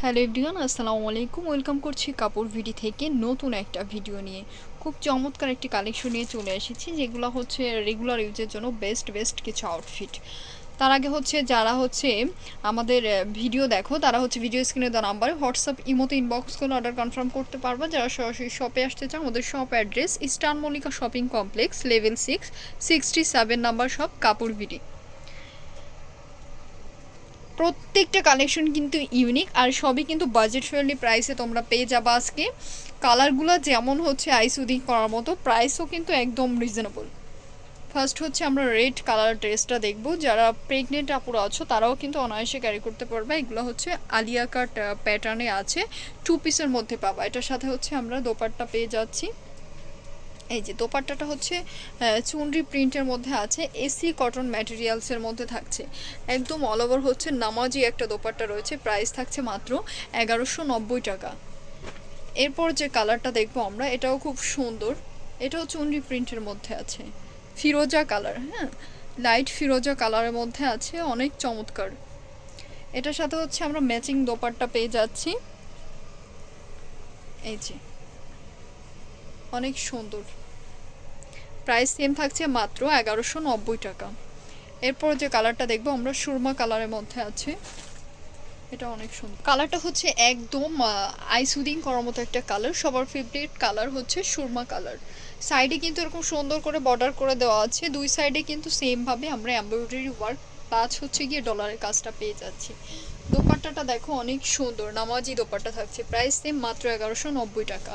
Hello everyone, আসসালামু আলাইকুম। Welcome করছি কাপড় ভিডি থেকে নতুন একটা ভিডিও নিয়ে। খুব চমৎকার একটি কালেকশন নিয়ে চলে এসেছি, যেগুলো হচ্ছে রেগুলার ইউজের জন্য বেস্ট কিছু আউটফিট। তার আগে হচ্ছে যারা হচ্ছে আমাদের ভিডিও দেখো, তারা হচ্ছে ভিডিও স্ক্রিনে দেওয়া নাম্বারে হোয়াটসঅ্যাপ ইমোতে ইনবক্স করে অর্ডার কনফার্ম করতে পারবা। যারা সরাসরি শপে আসতে চান, আমাদের shop address eastern Mallika shopping complex, level 6, 67 number shop, কাপড় ভিডি। প্রত্যেকটা কালেকশন কিন্তু ইউনিক আর সবই কিন্তু বাজেট ফ্রেন্ডলি প্রাইসে তোমরা পেয়ে যাবা আজকে। কালারগুলো যেমন হচ্ছে আইসুদিং করার মতো, প্রাইসও কিন্তু একদম রিজনেবল। ফার্স্ট হচ্ছে আমরা রেড কালার ড্রেসটা দেখব। যারা প্রেগনেন্ট আপুরা আছো তারাও কিন্তু অনায়াসে ক্যারি করতে পারবে। এগুলো হচ্ছে আলিয়া কাট প্যাটার্নে আছে, 2 পিসের মধ্যে পাবা। এটার সাথে হচ্ছে আমরা দোপাট্টা পেয়ে যাচ্ছি। এই যে দোপাট্টাটা হচ্ছে চুনরি প্রিন্টের মধ্যে আছে, এসি কটন ম্যাটেরিয়ালসের মধ্যে থাকছে। একদম অল ওভার হচ্ছে নামাজি একটা দোপাট্টা রয়েছে। প্রাইস থাকছে মাত্র 1190 টাকা। এরপর যে কালারটা দেখবো আমরা, এটাও খুব সুন্দর। এটাও চুনরি প্রিন্টের মধ্যে আছে, ফিরোজা কালার। হ্যাঁ, লাইট ফিরোজা কালারের মধ্যে আছে, অনেক চমৎকার। এটার সাথে হচ্ছে আমরা ম্যাচিং দোপাট্টা পেয়ে যাচ্ছি। এই যে অনেক সুন্দর। প্রাইস সেম থাকছে মাত্র 1190 টাকা। এরপর যে কালারটা দেখবো আমরা, সুরমা কালারের মধ্যে আছে। এটা অনেক সুন্দর। কালারটা হচ্ছে একদম আইসুদিং করার মতো একটা কালার। সবার ফেভারিট কালার হচ্ছে সুরমা কালার। সাইডে কিন্তু এরকম সুন্দর করে বর্ডার করে দেওয়া আছে, দুই সাইডে কিন্তু সেমভাবে আমরা এমব্রয়ডারি ওয়ার্ক প্লাস হচ্ছে গিয়ে ডলারের কাজটা পেয়ে যাচ্ছি। দোপাট্টাটা দেখো অনেক সুন্দর, নামাজি দোপাট্টা থাকছে। প্রাইস সেম মাত্র 1190 টাকা।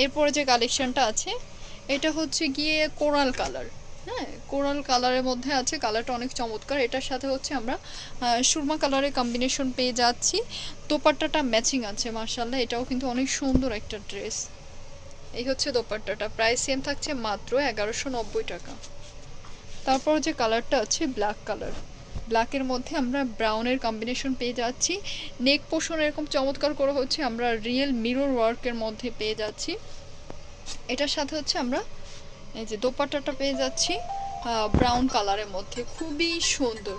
এরপরে যে কালেকশনটা আছে, এটা হচ্ছে গিয়ে কোরাল কালার। হ্যাঁ, কোরাল কালারের মধ্যে আছে, কালারটা অনেক চমৎকার। এটার সাথে হচ্ছে আমরা সুরমা কালারের কম্বিনেশন পেয়ে যাচ্ছি। দোপাট্টাটা ম্যাচিং আছে, মার্শাল্লাহ। এটাও কিন্তু অনেক সুন্দর একটা ড্রেস। এই হচ্ছে দোপাট্টাটা। প্রাইস সেম থাকছে মাত্র 1190 টাকা। তারপর যে কালারটা আছে ব্ল্যাক কালার, ব্ল্যাকের মধ্যে আমরা ব্রাউনের কম্বিনেশন পেয়ে যাচ্ছি। নেক পোর্শন এরকম চমৎকার করে হচ্ছে আমরা রিয়েল মিরর ওয়ার্কের মধ্যে পেয়ে যাচ্ছি। এটার সাথে হচ্ছে আমরা এই যে দোপাট্টাটা পেয়ে যাচ্ছি ব্রাউন কালারের মধ্যে, খুবই সুন্দর।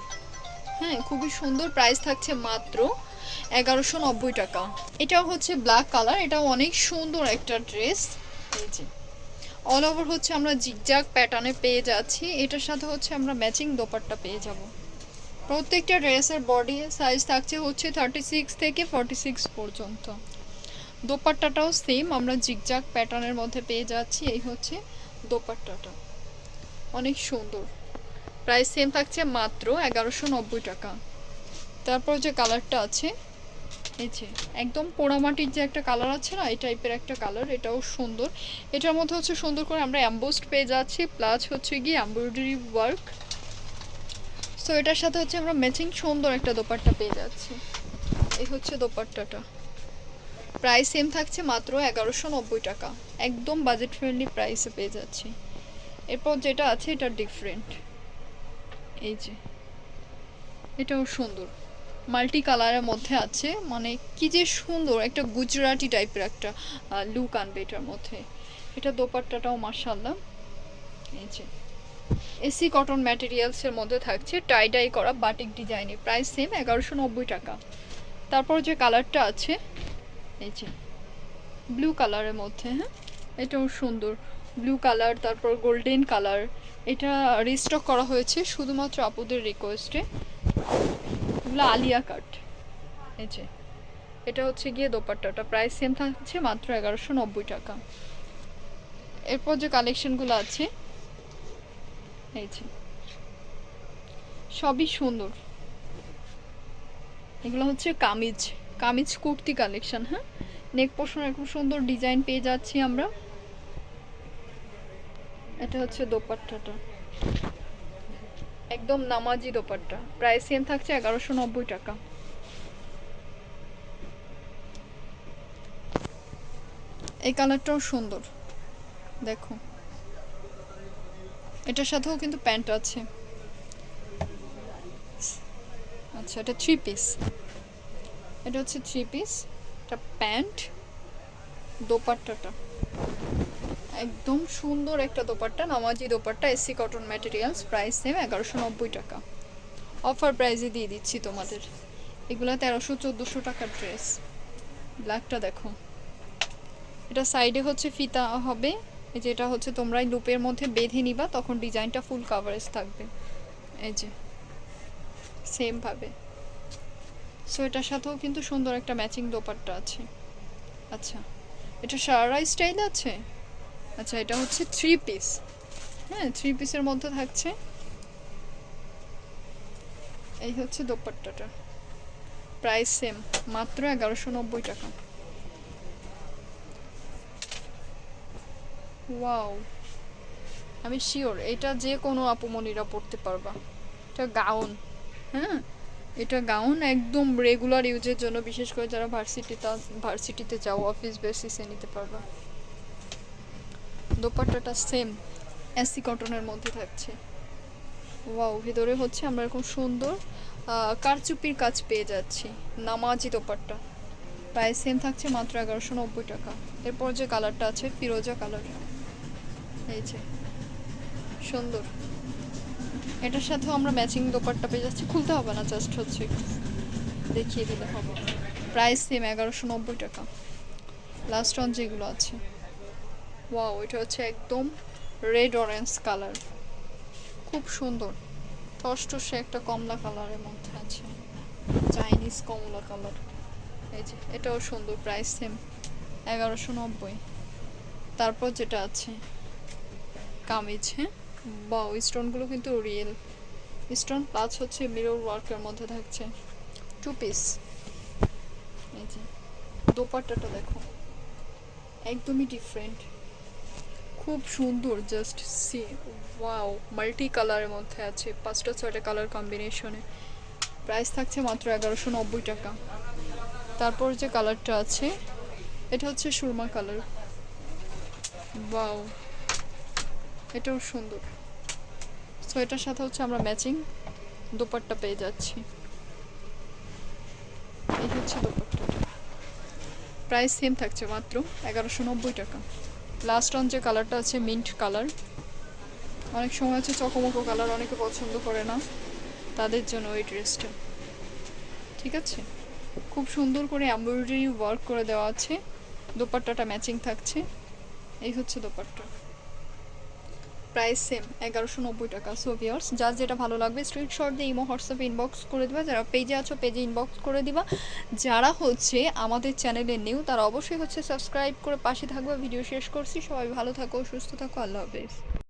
হ্যাঁ, খুবই সুন্দর। প্রাইস থাকছে মাত্র 1190 টাকা। এটাও হচ্ছে ব্ল্যাক কালার, এটাও অনেক সুন্দর একটা ড্রেস। এই যে অল ওভার হচ্ছে আমরা জিগজ্যাগ প্যাটার্নে পেয়ে যাচ্ছি। এটার সাথে হচ্ছে আমরা ম্যাচিং দোপাট্টা পেয়ে যাব। প্রত্যেকটা ড্রেসের বডি সাইজ থাকছে হচ্ছে 36 থেকে 46 পর্যন্ত। দোপাট্টাটাও সেম আমরা জিগজ্যাগ প্যাটার্নের মধ্যে পেয়ে যাচ্ছি। এই হচ্ছে দোপাট্টাটা, অনেক সুন্দর। প্রাইস সেম থাকছে মাত্র 1190 টাকা। তারপর যে কালারটা আছে, এই যে একদম পোড়ামাটির যে একটা কালার আছে না, এই টাইপের একটা কালার, এটাও সুন্দর। এটার মধ্যে হচ্ছে সুন্দর করে আমরা অ্যাম্বোস্ট পেয়ে যাচ্ছি, প্লাস হচ্ছে গিয়ে এমব্রয়ডারি ওয়ার্ক। সো এটার সাথে হচ্ছে আমরা ম্যাচিং সুন্দর একটা দোপাট্টা পেয়ে যাচ্ছি। এই হচ্ছে দোপাট্টাটা। প্রাইস সেম থাকছে মাত্র 1190 টাকা। একদম বাজেট ফ্রেন্ডলি প্রাইসে পেয়ে যাচ্ছি। এরপর যেটা আছে এটা ডিফারেন্ট। এই যে এটাও সুন্দর, মাল্টি কালারের মধ্যে আছে। মানে কি যে সুন্দর, একটা গুজরাটি টাইপের একটা লুক আনবে এটার মধ্যে। এটা দোপাট্টাটাও মাশাআল্লাহ। এই যে এসি কটন ম্যাটেরিয়ালসের মধ্যে থাকছে, টাই ডাই করা বাটিক ডিজাইনে। প্রাইস সেম 1190 টাকা। তারপর যে কালারটা আছে, এই যে ব্লু কালারের মধ্যে। হ্যাঁ, এটাও সুন্দর, ব্লু কালার। তারপর গোল্ডেন কালার। এটা রিস্টক করা হয়েছে শুধুমাত্র আপুদের রিকোয়েস্টে। এগুলো আলিয়া কাট। এই যে এটা হচ্ছে গিয়ে দোপাট্টাটা। প্রাইস সেম থাকছে মাত্র 1190 টাকা। এরপর যে কালেকশনগুলো আছে, এই যে সবই সুন্দর। এগুলো হচ্ছে কামিজ, কামিজ কুর্তি কালেকশন। হ্যাঁ, নেক পোর্শন এরকম সুন্দর ডিজাইন পেয়ে যাচ্ছি আমরা। এটা হচ্ছে দোপাট্টাটা, একদম নামাজি দোপাট্টা। প্রাইস সেম থাকছে 1190 টাকা। এই কালারটাও সুন্দর, দেখো। এটার সাথেও কিন্তু প্যান্ট আছে। আচ্ছা, এটা 3 পিস। এটা হচ্ছে 3 পিস। এটা প্যান্ট, দোপাট্টাটা একদম সুন্দর একটা দোপাট্টা, নামাজি dupatta, AC cotton materials. Price same 1190 টাকা। অফার প্রাইসে দিয়ে দিচ্ছি তোমাদের। এগুলো 1300-1400 টাকার ড্রেস। ব্ল্যাকটা দেখো, এটা সাইডে হচ্ছে ফিতা হবে, এই যে এটা হচ্ছে তোমরা লুপের মধ্যে বেঁধে নিবা, তখন ডিজাইনটা ফুল কাভারেজ থাকবে। এই যে সেম ভাবে। সো এটার সাথেও কিন্তু সুন্দর একটা ম্যাচিং দোপাট্টা আছে। আচ্ছা, এটা সারারা স্টাইল আছে। আচ্ছা, এটা হচ্ছে 3 পিস। হ্যাঁ, 3 পিসের মধ্যে থাকছে। এই হচ্ছে দোপাট্টাটা, প্রাইস সেম, মাত্র 1190 টাকা। ওয়াও, আমি শিওর এটা যে কোনো আপুমনিরা পরতে পারবা। এটা গাউন, হ্যাঁ এটা গাউন একদম রেগুলার ইউজের জন্য, বিশেষ করে যারা ভার্সিটিতে যাও, অফিস বেসিসে নিতে পারবা। দোপাট্টাটা সেম এসি কটনের মধ্যে থাকছে। ওয়াও, ভিতরে হচ্ছে আমরা এরকম সুন্দর কারচুপির কাজ পেয়ে যাচ্ছি, নামাজি দোপাট্টা। প্রাইস সেম থাকছে মাত্র 1190 টাকা। এরপর যে কালারটা আছে ফিরোজা কালার, এই যে সুন্দর, এটার সাথেও আমরা ম্যাচিং দোপাট্টা পেয়ে যাচ্ছি। খুলতে হবে না, জাস্ট হচ্ছে দেখিয়ে দিলে হবে। প্রাইস সেম 1190 টাকা। লাস্ট অন যেগুলো আছে, ওয়াও, এটা হচ্ছে একদম রেড অরেঞ্জ কালার, খুব সুন্দর, টসটসে একটা কমলা কালারের মধ্যে আছে, চাইনিজ কমলা কালার। এই যে এটাও সুন্দর, প্রাইস সেম 1190। তারপর যেটা আছে কামিজ, হ্যাঁ বাও, স্টোনগুলো কিন্তু রিয়েল স্টোন, প্লাস হচ্ছে মিরর ওয়ার্কের মধ্যে থাকছে, 2 পিস। এই যে দোপাট্টাটা দেখো, একদমই ডিফারেন্ট, খুব সুন্দর, জাস্ট সি, ওয়াও, মাল্টি কালারের মধ্যে আছে, 5টা 6টা কালার কম্বিনেশনে। প্রাইস থাকছে মাত্র 1190 টাকা। তারপর যে কালারটা আছে এটা হচ্ছে সুরমা কালার, ওয়াও, এটাও সুন্দর। সো এটার সাথে হচ্ছে আমরা ম্যাচিং দোপাট্টা পেয়ে যাচ্ছি। এই হচ্ছে দোপাট্টাটা, প্রাইস সেম থাকছে মাত্র 1190 টাকা। লাস্ট অন যে কালারটা আছে মিন্ট কালার, অনেক সময় হচ্ছে চকমকো কালার অনেকে পছন্দ করে না, তাদের জন্য এই ড্রেসটা। ঠিক আছে, খুব সুন্দর করে এমব্রয়ডারি ওয়ার্ক করে দেওয়া আছে, দোপাট্টাটা ম্যাচিং থাকছে। এই হচ্ছে দোপাট্টা, প্রাইস সেম 1190 টাকা। সো ভিউয়ার্স, যার যেটা ভালো লাগবে স্ক্রিনশট দিয়ে ইমো হোয়াটসঅ্যাপে ইনবক্স করে দিবা, যারা পেজে আছো পেজে ইনবক্স করে দিবা, যারা হচ্ছে আমাদের চ্যানেলে নিউ তারা অবশ্যই হচ্ছে সাবস্ক্রাইব করে পাশে থাকবে। ভিডিও শেষ করছি, সবাই ভালো থাকো, সুস্থ থাকো, আল্লাহ হাফেজ।